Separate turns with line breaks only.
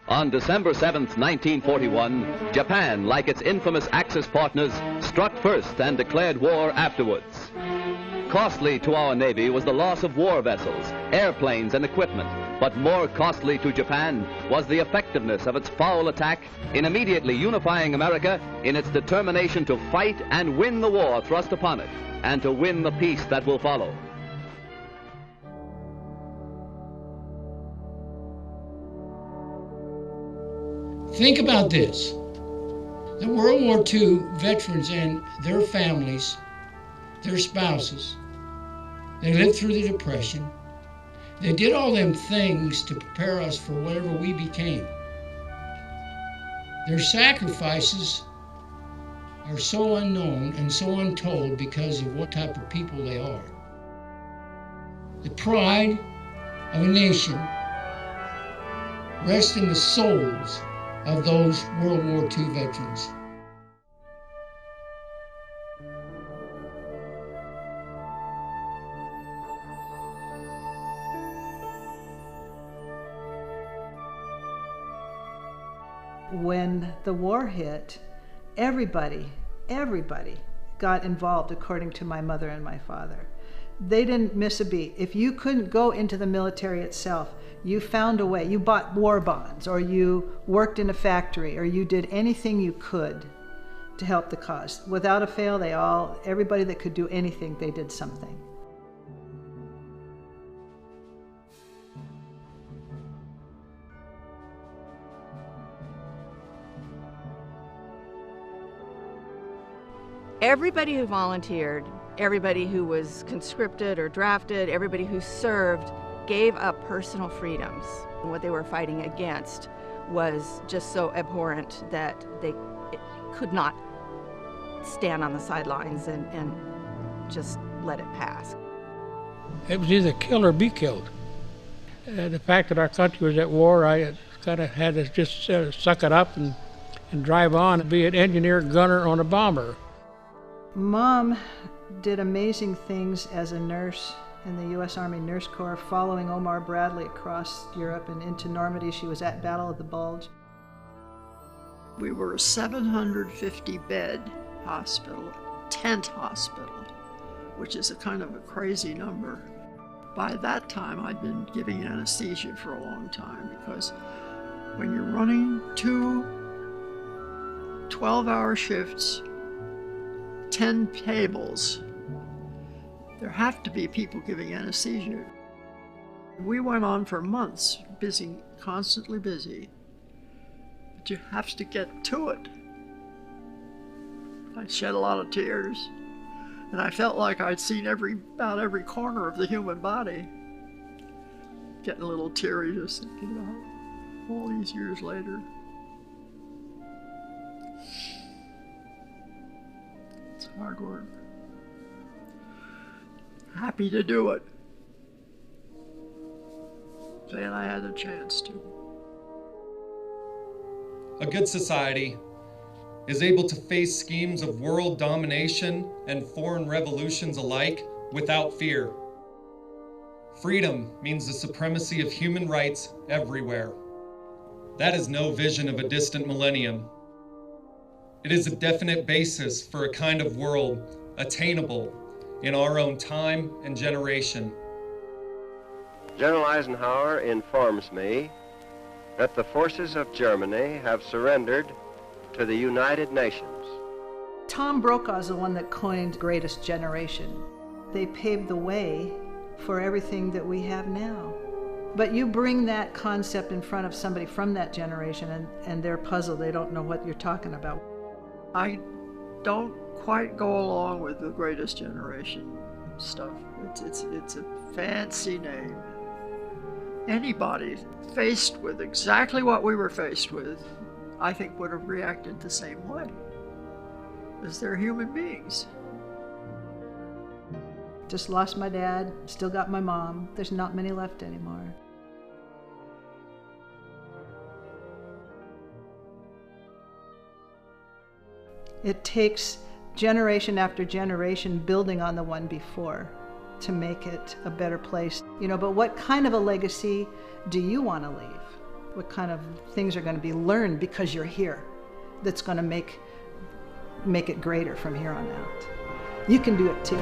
On December 7th, 1941, Japan, like its infamous Axis partners, struck first and declared war afterwards. Costly to our Navy was the loss of war vessels, airplanes, and equipment, but more costly to Japan was the effectiveness of its foul attack in immediately unifying America in its determination to fight and win the war thrust upon it, and to win the peace that will follow.
Think about this. The World War II veterans and their families, their spouses, they lived through the Depression. They did all them things to prepare us for whatever we became. Their sacrifices are so unknown and so untold because of what type of people they are. The pride of a nation rests in the souls of those World War II veterans.
When the war hit, everybody got involved, according to my mother and my father. They didn't miss a beat. If you couldn't go into the military itself, you found a way. You bought war bonds, or you worked in a factory, or you did anything you could to help the cause. Without a fail, everybody that could do anything, they did something.
Everybody who volunteered, everybody who was conscripted or drafted, everybody who served gave up personal freedoms. And what they were fighting against was just so abhorrent that they could not stand on the sidelines and just let it pass.
It was either kill or be killed. The fact that our country was at war, I kind of had to just suck it up and drive on and be an engineer gunner on a bomber.
Mom did amazing things as a nurse in the U.S. Army Nurse Corps, following Omar Bradley across Europe and into Normandy. She was at Battle of the Bulge.
We were a 750-bed hospital, tent hospital, which is a kind of a crazy number. By that time, I'd been giving anesthesia for a long time, because when you're running 2 12-hour shifts, 10 tables, there have to be people giving anesthesia. We went on for months, busy, constantly busy, but you have to get to it. I shed a lot of tears, and I felt like I'd seen about every corner of the human body. Getting a little teary just thinking about all these years later. It's hard work. Happy to do it. Glad I had a chance to.
A good society is able to face schemes of world domination and foreign revolutions alike without fear. Freedom means the supremacy of human rights everywhere. That is no vision of a distant millennium. It is a definite basis for a kind of world attainable in our own time and generation.
General Eisenhower informs me that the forces of Germany have surrendered to the United Nations.
Tom Brokaw is the one that coined Greatest Generation. They paved the way for everything that we have now. But you bring that concept in front of somebody from that generation and they're puzzled. They don't know what you're talking about.
I don't quite go along with the Greatest Generation stuff. It's a fancy name. Anybody faced with exactly what we were faced with, I think would have reacted the same way, as they're human beings.
Just lost my dad, still got my mom. There's not many left anymore. It takes generation after generation building on the one before to make it a better place. But what kind of a legacy do you want to leave? What kind of things are going to be learned because you're here that's going to make it greater from here on out. You can do it too.